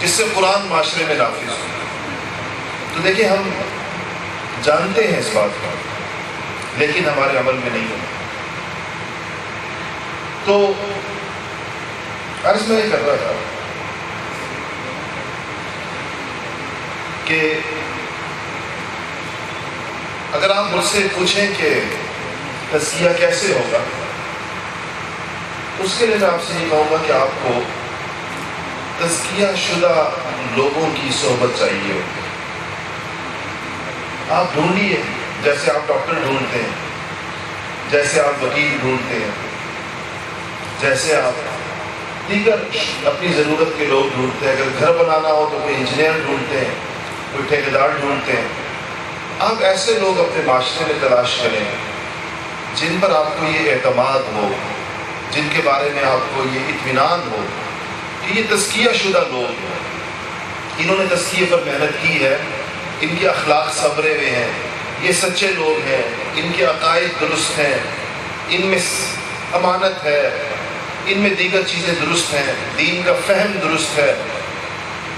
جس سے قرآن معاشرے میں نافذ ہو. تو دیکھیں ہم جانتے ہیں اس بات کو لیکن ہمارے عمل میں نہیں ہوتا. تو عرض میں یہ کر رہا تھا کہ اگر آپ مجھ سے پوچھیں کہ تزکیہ کیسے ہوگا اس کے لیے میں آپ سے یہ کہوں گا کہ آپ کو تزکیہ شدہ لوگوں کی صحبت چاہیے ہوگی. آپ ڈھونڈیے جیسے آپ ڈاکٹر ڈھونڈتے ہیں, جیسے آپ وکیل ڈھونڈتے ہیں, جیسے آپ دیگر اپنی ضرورت کے لوگ ڈھونڈتے ہیں. اگر گھر بنانا ہو تو کوئی انجینئر ڈھونڈتے ہیں, کوئی ٹھیکیدار ڈھونڈتے ہیں. آپ ایسے لوگ اپنے معاشرے میں تلاش کریں جن پر آپ کو یہ اعتماد ہو, جن کے بارے میں آپ کو یہ اطمینان ہو کہ یہ تزکیہ شدہ لوگ ہیں, انہوں نے تزکیے پر محنت کی ہے, ان کے اخلاق سنورے ہوئے ہیں, یہ سچے لوگ ہیں, ان کے عقائد درست ہیں, ان میں امانت ہے, ان میں دیگر چیزیں درست ہیں, دین کا فہم درست ہے,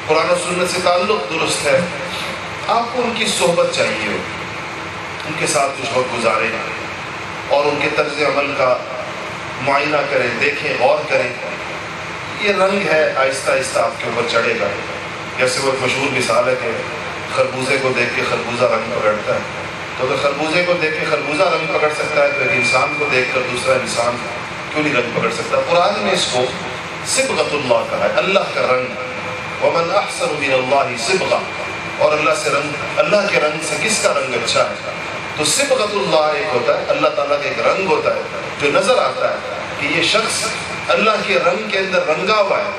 قرآن و سنت سے تعلق درست ہے. آپ کو ان کی صحبت چاہیے ہو, ان کے ساتھ کچھ وقت گزاریں اور ان کے طرز عمل کا معائنہ کریں, دیکھیں, غور کریں. یہ رنگ ہے آہستہ آہستہ آپ کے اوپر چڑھے گا. جیسے وہ ایک مشہور مثال ہے کہ خربوزے کو دیکھ کے خربوزہ رنگ پکڑتا ہے. تو اگر خربوزے کو دیکھ کے خربوزہ رنگ پکڑ سکتا ہے تو ایک انسان کو دیکھ کر دوسرا انسان کیوں نہیں رنگ پکڑ سکتا؟ قرآن نے اس کو صبغۃ اللہ کہا ہے, اللہ کا رنگ. ومن احسن من اللہ صبغہ, اور اللہ سے رنگ, اللہ کے رنگ سے کس کا رنگ اچھا ہے؟ تو صبغۃ اللہ ایک ہوتا ہے, اللہ تعالیٰ کا ایک رنگ ہوتا ہے جو نظر آتا ہے کہ یہ شخص اللہ کے رنگ کے اندر رنگا ہوا ہے.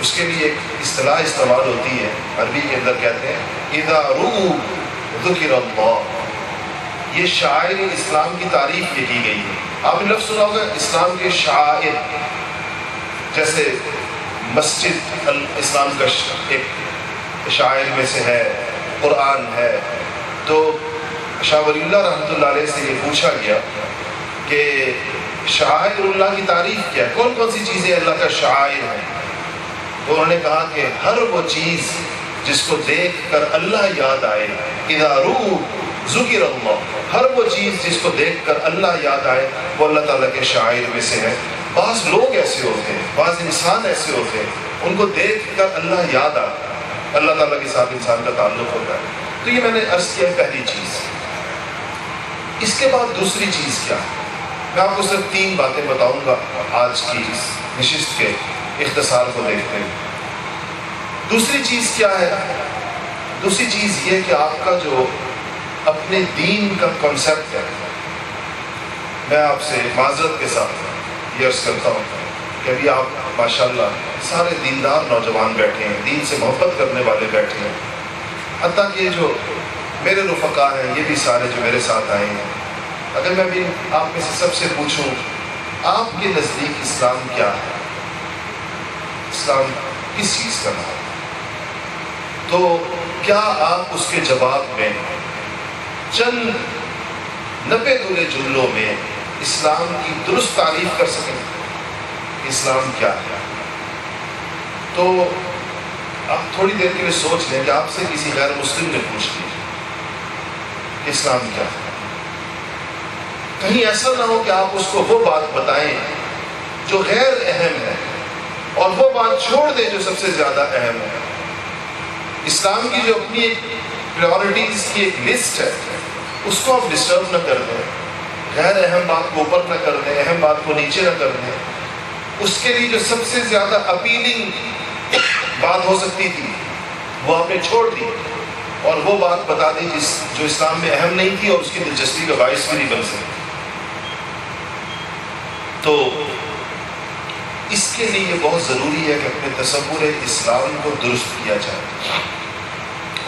اس کے لیے ایک اصطلاح استعمال ہوتی ہے عربی کے اندر, کہتے ہیں اذا رؤوا ذکر اللہ. یہ شاعر اسلام کی تعریف یہ کی گئی ہے. آپ نے لفظ سنا ہوگا اسلام کے شاعر, جیسے مسجد اسلام کا ایک شاعر میں سے ہے, قرآن ہے. تو شاہ ولی اللہ رحمۃ اللہ علیہ سے یہ پوچھا گیا کہ شاعر اللہ کی تعریف کیا ہے, کون کون سی چیزیں اللہ کا شاعر ہے؟ تو انہوں نے کہا کہ ہر وہ چیز جس کو دیکھ کر اللہ یاد آئے. اذا رؤوا ذکر اللہ, ہر وہ چیز جس کو دیکھ کر اللہ یاد آئے وہ اللہ تعالیٰ کے شاعر میں سے ہے. بعض لوگ ایسے ہوتے ہیں, بعض انسان ایسے ہوتے ہیں, ان کو دیکھ کر اللہ یاد آتا ہے, اللہ تعالیٰ کے ساتھ انسان کا تعلق ہوتا ہے. تو یہ میں نے عرض کیا پہلی چیز. اس کے بعد دوسری چیز کیا ہے؟ میں آپ کو صرف 3 باتیں بتاؤں گا آج کی اس نشست کے اختصار کو دیکھتے ہیں. دوسری چیز کیا ہے؟ دوسری چیز یہ کہ آپ کا جو اپنے دین کا کنسیپٹ ہے, میں آپ سے معذرت کے ساتھ یہ عرض کرتا ہوں کہ ابھی آپ ماشاءاللہ سارے دیندار نوجوان بیٹھے ہیں, دین سے محبت کرنے والے بیٹھے ہیں. حتیٰ کہ جو میرے رفقا ہیں یہ بھی سارے جو میرے ساتھ آئے ہیں, اگر میں بھی آپ میں سے سب سے پوچھوں آپ کے نزدیک اسلام کیا ہے, اسلام کس چیز کا نام ہے, تو کیا آپ اس کے جواب میں چند 90 دھلے جملوں میں اسلام کی درست تعریف کر سکیں کہ اسلام کیا ہے؟ تو آپ تھوڑی دیر کے لیے سوچ لیں کہ آپ سے کسی غیر مسلم نے پوچھ لیا کہ اسلام کیا ہے. کہیں ایسا نہ ہو کہ آپ اس کو وہ بات بتائیں جو غیر اہم ہے اور وہ بات چھوڑ دیں جو سب سے زیادہ اہم ہے. اسلام کی جو اپنی ایک پریورٹیز کی ایک لسٹ ہے اس کو آپ ڈسٹرب نہ کر دیں, غیر اہم بات کو اوپر نہ کر دیں, اہم بات کو نیچے نہ کر دیں. اس کے لیے جو سب سے زیادہ اپیلنگ بات ہو سکتی تھی وہ آپ نے چھوڑ دی اور وہ بات بتا دی جو اسلام میں اہم نہیں تھی اور اس کی دلچسپی کا باعث بھی نہیں بن سکتی. تو اس کے لیے یہ بہت ضروری ہے کہ اپنے تصور اسلام کو درست کیا جائے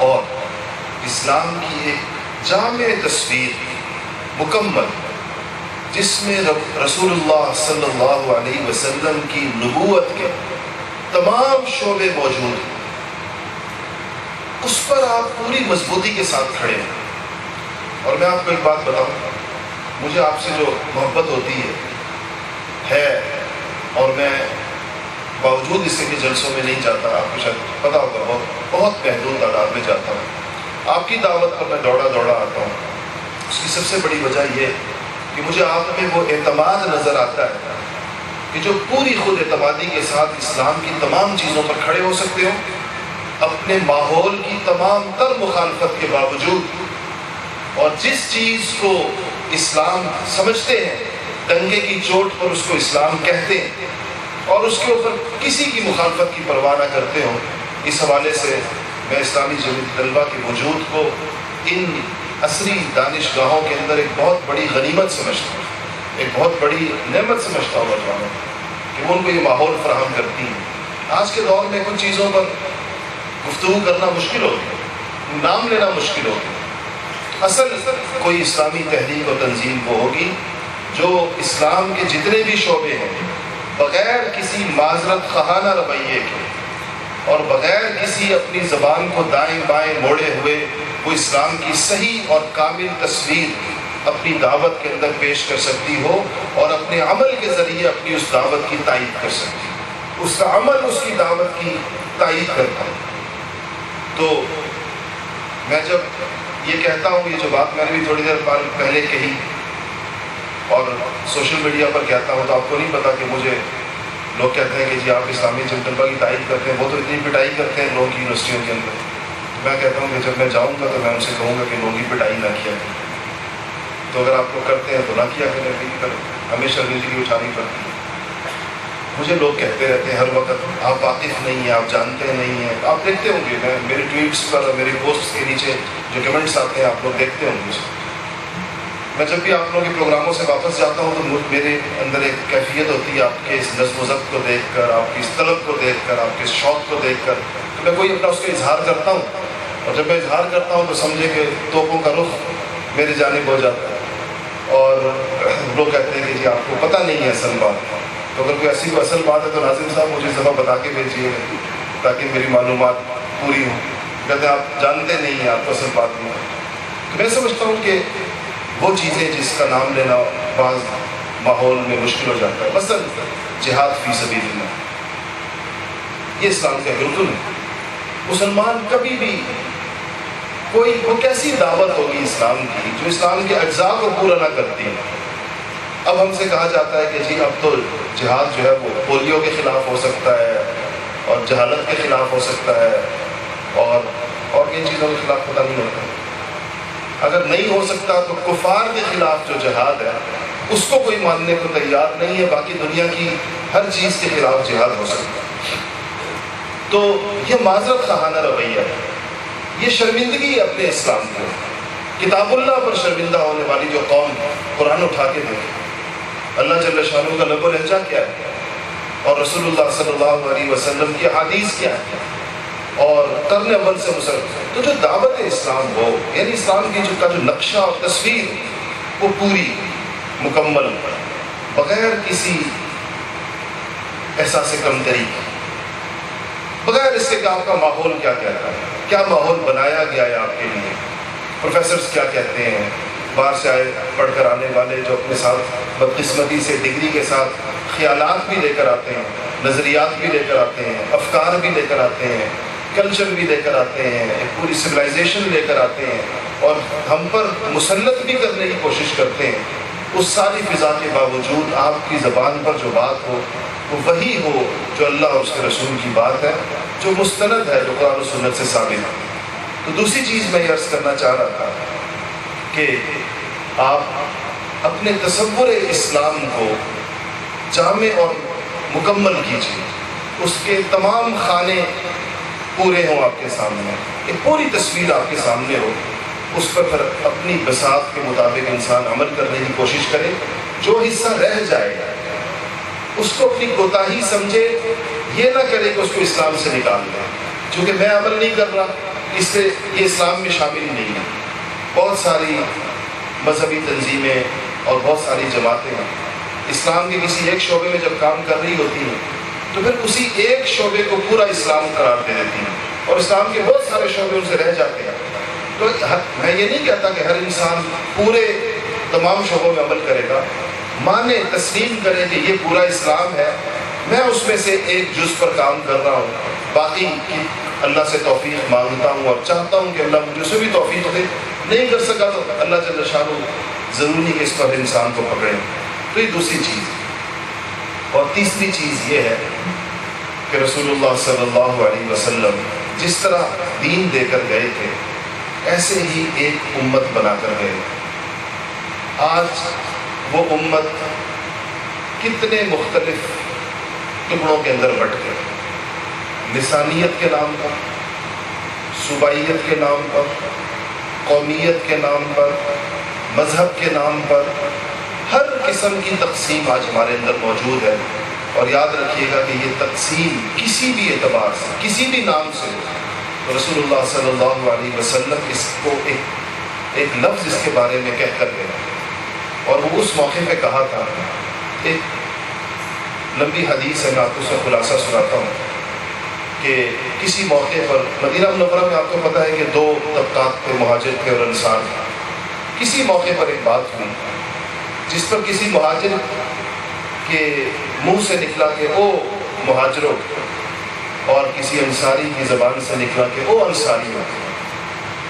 اور اسلام کی ایک جامع تصویر مکمل جس میں رسول اللہ صلی اللہ علیہ وسلم کی نبوت کے تمام شعبے موجود ہیں, اس پر آپ پوری مضبوطی کے ساتھ کھڑے ہیں. اور میں آپ کو ایک بات بتاؤں, مجھے آپ سے جو محبت ہوتی ہے اور میں باوجود اس کے جلسوں میں نہیں جاتا، آپ کو شاید پتا ہوگا، بہت محدود تعداد میں جاتا ہوں۔ آپ کی دعوت پر میں دوڑا آتا ہوں۔ اس کی سب سے بڑی وجہ یہ کہ مجھے آپ میں وہ اعتماد نظر آتا ہے کہ جو پوری خود اعتمادی کے ساتھ اسلام کی تمام چیزوں پر کھڑے ہو سکتے ہو، اپنے ماحول کی تمام تر مخالفت کے باوجود، اور جس چیز کو اسلام سمجھتے ہیں ڈنگے کی چوٹ پر اس کو اسلام کہتے ہیں، اور اس کے اوپر کسی کی مخالفت کی پرواہ نہ کرتے ہوں۔ اس حوالے سے میں اسلامی جمعیت طلبہ کے وجود کو ان عصری دانشگاہوں کے اندر ایک بہت بڑی غنیمت سمجھتا ہوں، ایک بہت بڑی نعمت سمجھتا ہوں نوجوانوں کہ وہ ان کو یہ ماحول فراہم کرتی ہیں۔ آج کے دور میں کچھ چیزوں پر گفتگو کرنا مشکل ہوتی ہے، نام لینا مشکل ہوتی ہے۔ اصل کوئی اسلامی تحریک اور تنظیم وہ ہوگی جو اسلام کے جتنے بھی شعبے ہیں بغیر کسی معذرت خواہانہ رویے کے اور بغیر کسی اپنی زبان کو دائیں بائیں موڑے ہوئے وہ اسلام کی صحیح اور کامل تصویر اپنی دعوت کے اندر پیش کر سکتی ہو اور اپنے عمل کے ذریعے اپنی اس دعوت کی تائید کر سکتی ہے، اس کا عمل اس کی دعوت کی تائید کرتا ہے۔ تو میں جب یہ کہتا ہوں، یہ جو بات میں نے بھی تھوڑی دیر پہلے کہی اور سوشل میڈیا پر کہتا ہوں، تو آپ کو نہیں پتا کہ مجھے لوگ کہتے ہیں کہ جی آپ اسلامی جمعیت طلبہ کی تائید کرتے ہیں، وہ تو اتنی پٹائی کرتے ہیں لوگوں کی یونیورسٹیوں کے اندر۔ میں کہتا ہوں کہ جب میں جاؤں گا تو میں ان سے کہوں گا کہ لوگوں کی پٹائی نہ کیا کریں، تو اگر آپ لوگ کرتے ہیں تو نہ کیا کریں، ہمیں شرمندگی اٹھانی پڑتی ہے۔ مجھے لوگ کہتے رہتے ہیں ہر وقت آپ واقف نہیں ہیں، آپ جانتے نہیں ہیں۔ آپ دیکھتے ہوں گے، میں میرے ٹویٹس پر اور میری پوسٹس کے نیچے جو کمنٹس آتے ہیں آپ لوگ دیکھتے ہوں گے۔ میں جب بھی آپ لوگوں کے پروگراموں سے واپس جاتا ہوں تو میرے اندر ایک کیفیت ہوتی ہے آپ کے اس نظم و ضبط کو دیکھ کر، آپ کی اس طلب کو دیکھ کر، آپ کے اس شوق کو دیکھ کر، تو میں کوئی اپنا اس کا اظہار کرتا ہوں، اور جب میں اظہار کرتا ہوں تو سمجھے کہ توپوں کا رخ میری جانب ہو جاتا ہے، اور لوگ کہتے ہیں کہ جی آپ کو پتہ نہیں ہے اصل بات۔ تو اگر کوئی ایسی اصل بات ہے تو ناظم صاحب مجھے اس دفعہ بتا کے بھیجیے تاکہ میری معلومات پوری ہوں۔ کہتے ہیں آپ جانتے نہیں ہیں، آپ کو اصل بات نہیں ہے۔ تو میں سمجھتا ہوں کہ وہ چیزیں جس کا نام لینا بعض ماحول میں مشکل ہو جاتا ہے، مثلا جہاد فی سبیل اللہ، یہ اسلام کا بالکل ہے۔ مسلمان کبھی بھی وہ کیسی دعوت ہوگی اسلام کی جو اسلام کے اجزاء کو پورا نہ کرتی ہے۔ اب ہم سے کہا جاتا ہے کہ جی اب تو جہاد جو ہے وہ پولیو کے خلاف ہو سکتا ہے اور جہالت کے خلاف ہو سکتا ہے اور کن چیزوں کے خلاف پتہ نہیں ہوتا۔ اگر نہیں ہو سکتا تو کفار کے خلاف جو جہاد ہے اس کو کوئی ماننے کو تیار نہیں ہے، باقی دنیا کی ہر چیز کے خلاف جہاد ہو سکتا ہے۔ تو یہ معذرت خواہانہ رویہ ہے، یہ شرمندگی ہے اپنے اسلام کو۔ کتاب اللہ پر شرمندہ ہونے والی جو قوم قرآن اٹھا کے دیکھے، اللہ جل شانہ کا لب و لہجہ کیا ہے اور رسول اللہ صلی اللہ علیہ وسلم کی حدیث کیا ہے اور قرن اول سے مسلمان، تو جو دعوت اسلام ہو، یعنی اسلام کی جو نقشہ اور تصویر وہ پوری مکمل بغیر کسی احساس کمتری، بغیر اس کے کہ آپ کا ماحول کیا کہتا ہے، کیا ماحول بنایا گیا ہے آپ کے لیے، پروفیسرز کیا کہتے ہیں، باہر سے آئے پڑھ کر آنے والے جو اپنے ساتھ بدقسمتی سے ڈگری کے ساتھ خیالات بھی لے کر آتے ہیں، نظریات بھی لے کر آتے ہیں، افکار بھی لے کر آتے ہیں، کلچر بھی لے کر آتے ہیں، ایک پوری سویلائزیشن لے کر آتے ہیں اور ہم پر مسلط بھی کرنے کی کوشش کرتے ہیں۔ اس ساری فضا کے باوجود آپ کی زبان پر جو بات ہو وہ وہی ہو جو اللہ اور اس کے رسول کی بات ہے، جو مستند ہے، جو قرآن و سنت سے ثابت ہے۔ تو دوسری چیز میں یہ عرض کرنا چاہ رہا تھا کہ آپ اپنے تصور اسلام کو جامع اور مکمل کیجیے، اس کے تمام خانے پورے ہوں آپ کے سامنے، ایک پوری تصویر آپ کے سامنے ہو، اس پر پھر اپنی بساط کے مطابق انسان عمل کرنے کی کوشش کرے۔ جو حصہ رہ جائے اس کو اپنی کوتاہی سمجھے، یہ نہ کرے کہ اس کو اسلام سے نکال دیں، چونکہ میں عمل نہیں کر رہا اس سے یہ اسلام میں شامل ہی نہیں ہے۔ بہت ساری مذہبی تنظیمیں اور بہت ساری جماعتیں ہیں، اسلام کے کسی ایک شعبے میں جب کام کر رہی ہوتی ہیں تو پھر اسی ایک شعبے کو پورا اسلام قرار دے دیتی ہیں اور اسلام کے بہت سارے شعبے ان سے رہ جاتے ہیں۔ تو میں یہ نہیں کہتا کہ ہر انسان پورے تمام شعبوں میں عمل کرے گا، مانے تسلیم کرے کہ یہ پورا اسلام ہے، میں اس میں سے ایک جز پر کام کر رہا ہوں، باقی کی اللہ سے توفیق مانگتا ہوں اور چاہتا ہوں کہ اللہ مجھے اسے بھی توفیق دے۔ نہیں کر سکا تو اللہ جل شانہ ضروری نہیں کہ اس پر انسان کو پکڑے۔ تو یہ دوسری چیز۔ اور تیسری چیز یہ ہے کہ رسول اللہ صلی اللہ علیہ وسلم جس طرح دین دے کر گئے تھے ایسے ہی ایک امت بنا کر گئے۔ آج وہ امت کتنے مختلف ٹکڑوں کے اندر بٹ گئے، لسانیت کے نام پر، صوبائیت کے نام پر، قومیت کے نام پر، مذہب کے نام پر، ہر قسم کی تقسیم آج ہمارے اندر موجود ہے۔ اور یاد رکھیے گا کہ یہ تقسیم کسی بھی اعتبار سے، کسی بھی نام سے، تو رسول اللہ صلی اللہ علیہ وسلم اس کو ایک لفظ اس کے بارے میں کہہ کر گئے، اور وہ اس موقع پہ کہا تھا۔ ایک لمبی حدیث ہے، میں آپ کو اس کا خلاصہ سناتا ہوں کہ کسی موقع پر مدینہ منورہ میں آپ کو پتہ ہے کہ دو طبقات تھے، مہاجر تھے اور انصار تھے۔ کسی موقع پر ایک بات ہوئی جس پر کسی مہاجر کے منہ سے نکلا کہ او مہاجروں، اور کسی انصاری کی زبان سے نکلا کہ او انصاریوں۔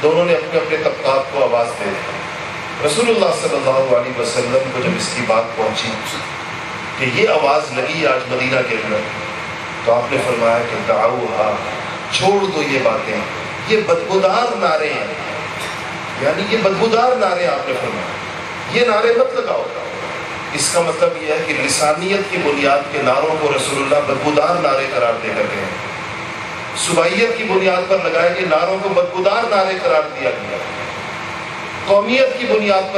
دونوں نے اپنے اپنے طبقات کو آواز دے دی۔ رسول اللہ صلی اللہ علیہ وسلم کو جب اس کی بات پہنچی کہ یہ آواز لگی آج مدینہ کے اندر، تو آپ نے فرمایا کہ دعوہا، چھوڑ دو یہ باتیں، یہ بدبودار نعرے ہیں، یعنی یہ بدبودار نعرے آپ نے فرمایا، یہ نعرے مت لگاؤ۔ اس کا مطلب یہ ہے کہ لسانیت کی بنیاد کے نعروں کو رسول اللہ بدبودار نعرے قرار دے کر گئے، صوبائیت کی بنیاد پر لگائے گئے نعروں کو بدبودار نعرے قرار دیا گیا، قومیت کی بنیاد پر